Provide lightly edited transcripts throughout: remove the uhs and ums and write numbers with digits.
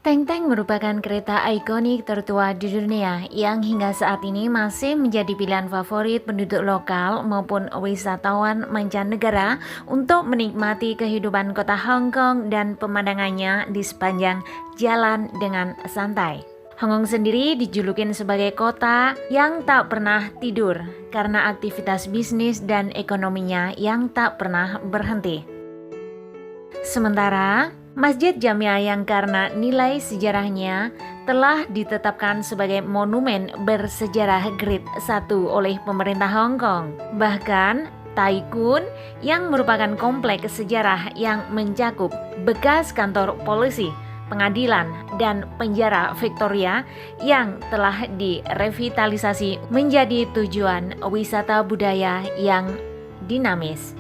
Teng-Teng merupakan kereta ikonik tertua di dunia yang hingga saat ini masih menjadi pilihan favorit penduduk lokal maupun wisatawan mancanegara untuk menikmati kehidupan kota Hong Kong dan pemandangannya di sepanjang jalan dengan santai. Hong Kong sendiri dijulukin sebagai kota yang tak pernah tidur karena aktivitas bisnis dan ekonominya yang tak pernah berhenti. Sementara Masjid Jamia yang karena nilai sejarahnya telah ditetapkan sebagai monumen bersejarah grade 1 oleh pemerintah Hong Kong. Bahkan Tai Kwun yang merupakan kompleks sejarah yang mencakup bekas kantor polisi, pengadilan, dan penjara Victoria yang telah direvitalisasi menjadi tujuan wisata budaya yang dinamis.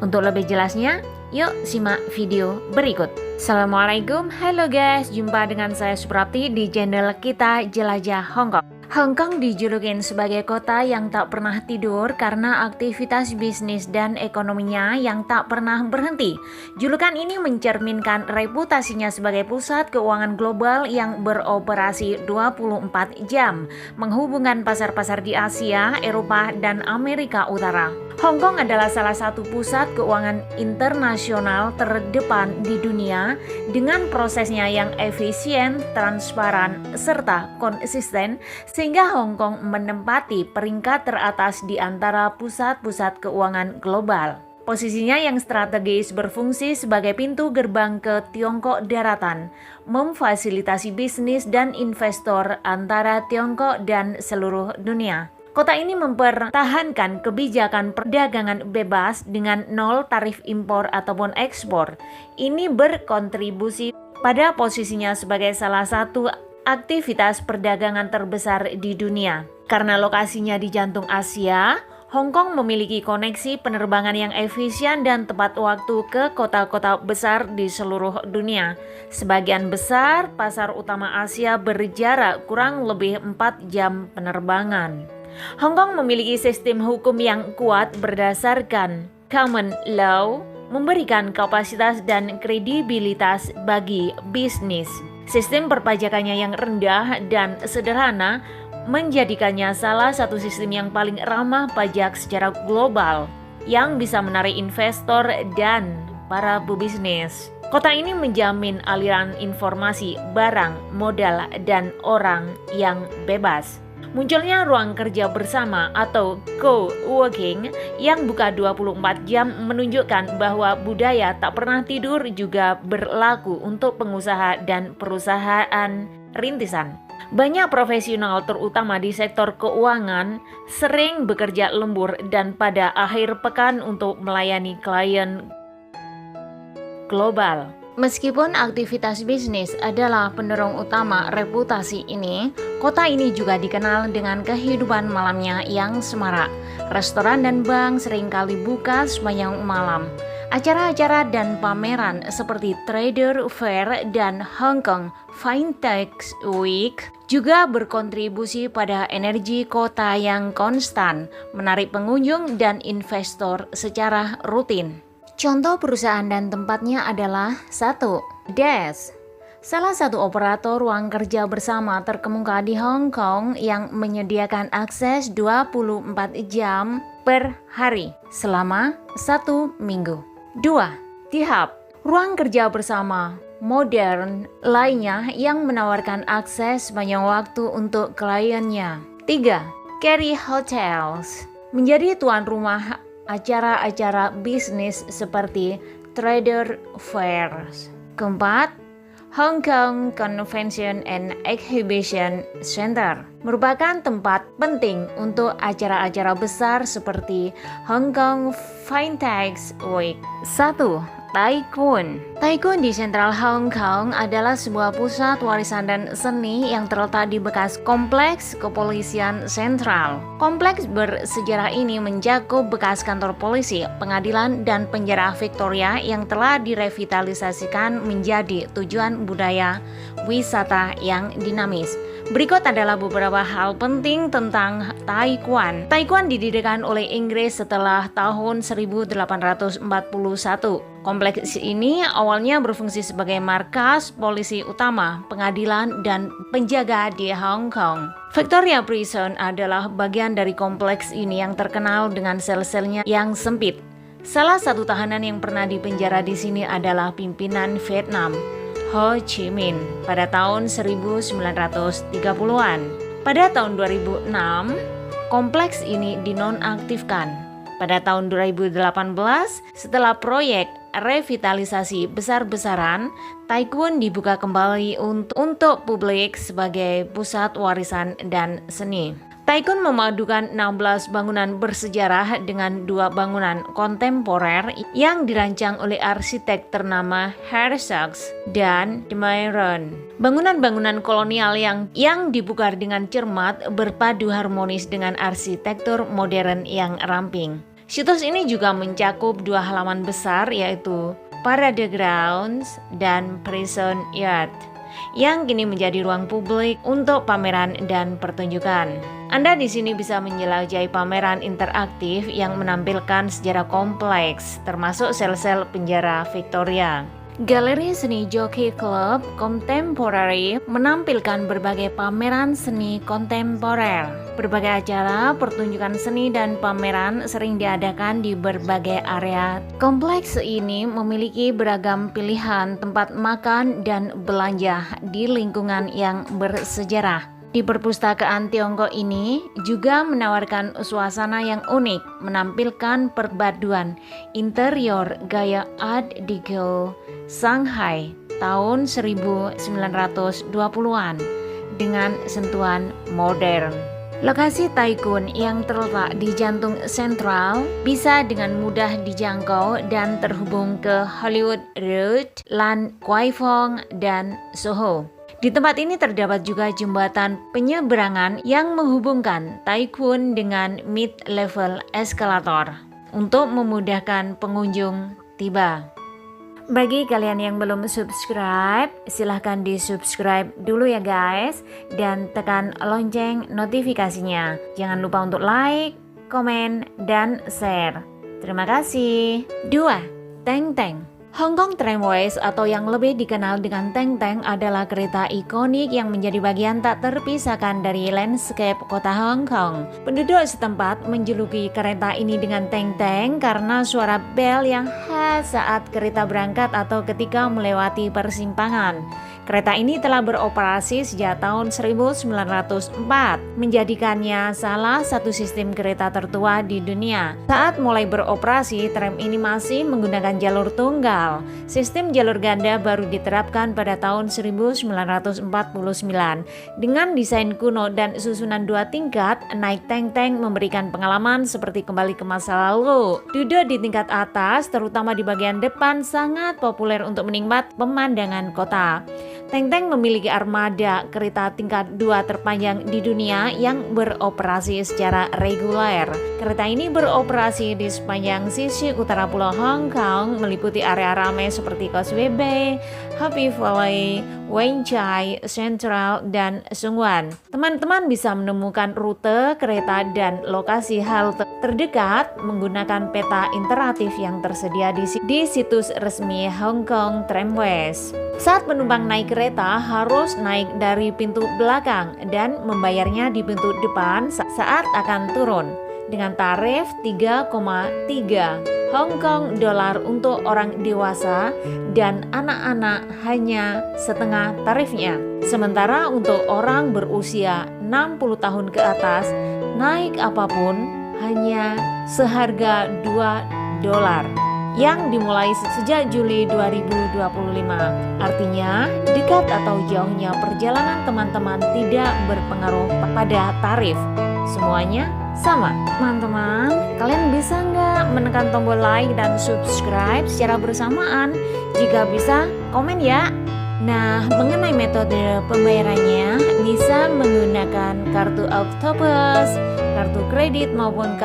Untuk lebih jelasnya, yuk simak video berikut. Assalamualaikum, halo guys, jumpa dengan saya Suprapti di channel kita Jelajah Hong Kong. Hong Kong dijulukin sebagai kota yang tak pernah tidur karena aktivitas bisnis dan ekonominya yang tak pernah berhenti. Julukan ini mencerminkan reputasinya sebagai pusat keuangan global yang beroperasi 24 jam, menghubungkan pasar-pasar di Asia, Eropa, dan Amerika Utara. Hong Kong adalah salah satu pusat keuangan internasional terdepan di dunia dengan prosesnya yang efisien, transparan, serta konsisten sehingga Hong Kong menempati peringkat teratas di antara pusat-pusat keuangan global. Posisinya yang strategis berfungsi sebagai pintu gerbang ke Tiongkok daratan, memfasilitasi bisnis dan investor antara Tiongkok dan seluruh dunia. Kota ini mempertahankan kebijakan perdagangan bebas dengan nol tarif impor ataupun ekspor. Ini berkontribusi pada posisinya sebagai salah satu aktivitas perdagangan terbesar di dunia. Karena lokasinya di jantung Asia, Hong Kong memiliki koneksi penerbangan yang efisien dan tepat waktu ke kota-kota besar di seluruh dunia. Sebagian besar pasar utama Asia berjarak kurang lebih 4 jam penerbangan. Hong Kong memiliki sistem hukum yang kuat berdasarkan common law, memberikan kapasitas dan kredibilitas bagi bisnis. Sistem perpajakannya yang rendah dan sederhana menjadikannya salah satu sistem yang paling ramah pajak secara global yang bisa menarik investor dan para pebisnis. Kota ini menjamin aliran informasi, barang, modal, dan orang yang bebas. Munculnya ruang kerja bersama atau co-working yang buka 24 jam menunjukkan bahwa budaya tak pernah tidur juga berlaku untuk pengusaha dan perusahaan rintisan. Banyak profesional terutama di sektor keuangan sering bekerja lembur dan pada akhir pekan untuk melayani klien global. Meskipun aktivitas bisnis adalah pendorong utama reputasi ini, kota ini juga dikenal dengan kehidupan malamnya yang semarak. Restoran dan bank seringkali buka sepanjang malam. Acara-acara dan pameran seperti Trader Fair dan Hong Kong Fintech Week juga berkontribusi pada energi kota yang konstan, menarik pengunjung dan investor secara rutin. Contoh perusahaan dan tempatnya adalah 1. Dash, salah satu operator ruang kerja bersama terkemuka di Hong Kong yang menyediakan akses 24 jam per hari selama 1 minggu. 2. T-Hub, ruang kerja bersama modern lainnya yang menawarkan akses sepanjang waktu untuk kliennya. 3. Kerry Hotels, menjadi tuan rumah acara-acara bisnis seperti Trader Fairs. 4. Hong Kong Convention and Exhibition Center merupakan tempat penting untuk acara-acara besar seperti Hong Kong Fintech Week. 1. Tai Kwun. Tai Kwun di Sentral Hong Kong adalah sebuah pusat warisan dan seni yang terletak di bekas kompleks kepolisian sentral. Kompleks bersejarah ini mencakup bekas kantor polisi, pengadilan, dan penjara Victoria yang telah direvitalisasikan menjadi tujuan budaya wisata yang dinamis. Berikut adalah beberapa hal penting tentang Tai Kwun. Tai Kwun didirikan oleh Inggris setelah tahun 1841. Kompleks ini awalnya berfungsi sebagai markas polisi utama, pengadilan, dan penjaga di Hong Kong. Victoria Prison adalah bagian dari kompleks ini yang terkenal dengan sel-selnya yang sempit. Salah satu tahanan yang pernah dipenjara di sini adalah pimpinan Vietnam, Ho Chi Minh, pada tahun 1930-an. Pada tahun 2006, kompleks ini dinonaktifkan. Pada tahun 2018, setelah proyek revitalisasi besar-besaran, Tai Kwun dibuka kembali untuk publik sebagai pusat warisan dan seni. Tai Kwun memadukan 16 bangunan bersejarah dengan 2 bangunan kontemporer yang dirancang oleh arsitek ternama Herzog dan de Meuron. Bangunan-bangunan kolonial yang dipugar dengan cermat berpadu harmonis dengan arsitektur modern yang ramping. Situs ini juga mencakup 2 halaman besar, yaitu Parade Grounds dan Prison Yard, yang kini menjadi ruang publik untuk pameran dan pertunjukan. Anda di sini bisa menjelajahi pameran interaktif yang menampilkan sejarah kompleks, termasuk sel-sel penjara Victoria. Galeri Seni Jockey Club Contemporary menampilkan berbagai pameran seni kontemporer. Berbagai acara, pertunjukan seni, dan pameran sering diadakan di berbagai area. Kompleks ini memiliki beragam pilihan tempat makan dan belanja di lingkungan yang bersejarah. Di perpustakaan Tiongkok ini juga menawarkan suasana yang unik, menampilkan perpaduan interior gaya Art Deco Shanghai tahun 1920-an dengan sentuhan modern. Lokasi Tai Kwun yang terletak di jantung sentral bisa dengan mudah dijangkau dan terhubung ke Hollywood Road, Lan Kwai Fong, dan Soho. Di tempat ini terdapat juga jembatan penyeberangan yang menghubungkan Tai Kwun dengan mid-level eskalator untuk memudahkan pengunjung tiba. Bagi kalian yang belum subscribe, silahkan di-subscribe dulu ya guys, dan tekan lonceng notifikasinya. Jangan lupa untuk like, komen, dan share. Terima kasih. 2. Teng Teng. Hong Kong Tramways atau yang lebih dikenal dengan Teng Teng adalah kereta ikonik yang menjadi bagian tak terpisahkan dari landscape kota Hong Kong. Penduduk setempat menjuluki kereta ini dengan Teng Teng karena suara bel yang khas saat kereta berangkat atau ketika melewati persimpangan. Kereta ini telah beroperasi sejak tahun 1904, menjadikannya salah satu sistem kereta tertua di dunia. Saat mulai beroperasi, tram ini masih menggunakan jalur tunggal. Sistem jalur ganda baru diterapkan pada tahun 1949. Dengan desain kuno dan susunan 2 tingkat, naik Teng Teng memberikan pengalaman seperti kembali ke masa lalu. Duduk di tingkat atas, terutama di bagian depan, sangat populer untuk menikmati pemandangan kota. Teng Teng memiliki armada kereta tingkat 2 terpanjang di dunia yang beroperasi secara reguler. Kereta ini beroperasi di sepanjang sisi utara pulau Hong Kong, meliputi area ramai seperti Causeway Bay, Happy Valley, Wan Chai, Central, dan Sheung Wan. Teman-teman bisa menemukan rute kereta dan lokasi halte terdekat menggunakan peta interaktif yang tersedia di situs resmi Hong Kong Tramways. Saat penumpang naik kereta harus naik dari pintu belakang dan membayarnya di pintu depan saat akan turun dengan tarif 3,3 Hong Kong dolar untuk orang dewasa dan anak-anak hanya setengah tarifnya. Sementara untuk orang berusia 60 tahun ke atas, naik apapun hanya seharga 2 dolar. Yang dimulai sejak Juli 2025. Artinya, dekat atau jauhnya perjalanan teman-teman tidak berpengaruh pada tarif. Semuanya sama. Teman-teman, kalian bisa nggak menekan tombol like dan subscribe secara bersamaan? Jika bisa, komen ya. Nah, mengenai metode pembayarannya, bisa menggunakan kartu Octopus, kartu kredit maupun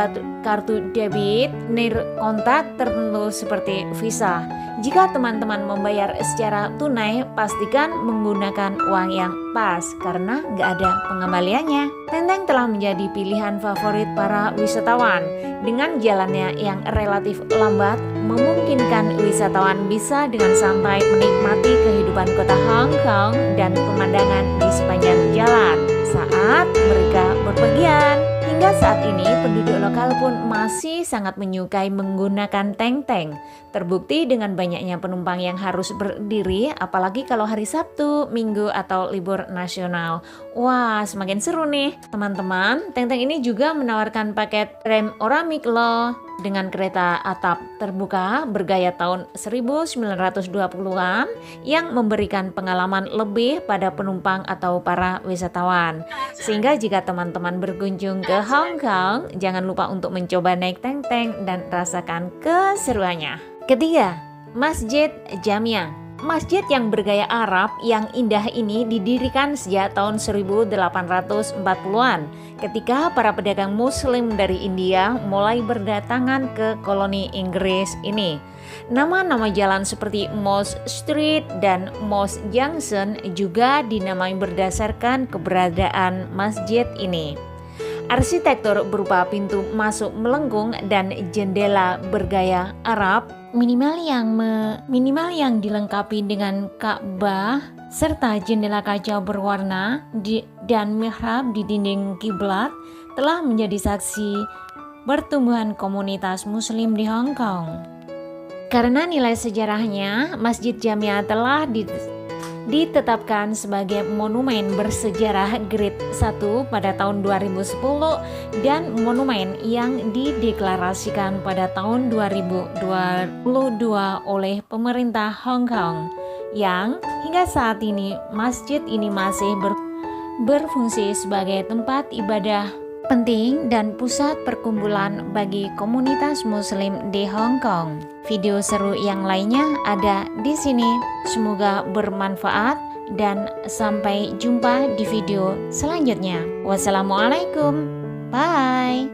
kartu debit, nirkontak tertentu seperti Visa. Jika teman-teman membayar secara tunai, pastikan menggunakan uang yang pas karena nggak ada pengembaliannya. Tenteng telah menjadi pilihan favorit para wisatawan. Dengan jalannya yang relatif lambat, memungkinkan wisatawan bisa dengan santai menikmati kehidupan kota Hong Kong dan pemandangan di sepanjang jalan saat mereka berpergian. Hingga saat ini, penduduk lokal pun masih sangat menyukai menggunakan teng-teng. Terbukti dengan banyaknya penumpang yang harus berdiri, apalagi kalau hari Sabtu, Minggu, atau libur nasional. Wah, semakin seru nih. Teman-teman, teng-teng ini juga menawarkan paket panoramic loh dengan kereta atap terbuka bergaya tahun 1920-an yang memberikan pengalaman lebih pada penumpang atau para wisatawan. Sehingga jika teman-teman berkunjung ke Hong Kong, jangan lupa untuk mencoba naik teng-teng dan rasakan keseruannya. Ketiga, Masjid Jamia. Masjid yang bergaya Arab yang indah ini didirikan sejak tahun 1840-an ketika para pedagang muslim dari India mulai berdatangan ke koloni Inggris ini. Nama-nama jalan seperti Mosque Street dan Mosque Junction juga dinamai berdasarkan keberadaan masjid ini. Arsitektur berupa pintu masuk melengkung dan jendela bergaya Arab minimal yang dilengkapi dengan Ka'bah serta jendela kaca berwarna dan mihrab di dinding kiblat telah menjadi saksi pertumbuhan komunitas muslim di Hong Kong. Karena nilai sejarahnya, Masjid Jamia telah ditetapkan sebagai monumen bersejarah grade 1 pada tahun 2010 dan monumen yang dideklarasikan pada tahun 2022 oleh pemerintah Hong Kong, yang hingga saat ini masjid ini masih berfungsi sebagai tempat ibadah penting dan pusat perkumpulan bagi komunitas muslim di Hong Kong. Video seru yang lainnya ada di sini. Semoga bermanfaat dan sampai jumpa di video selanjutnya. Wassalamualaikum. Bye.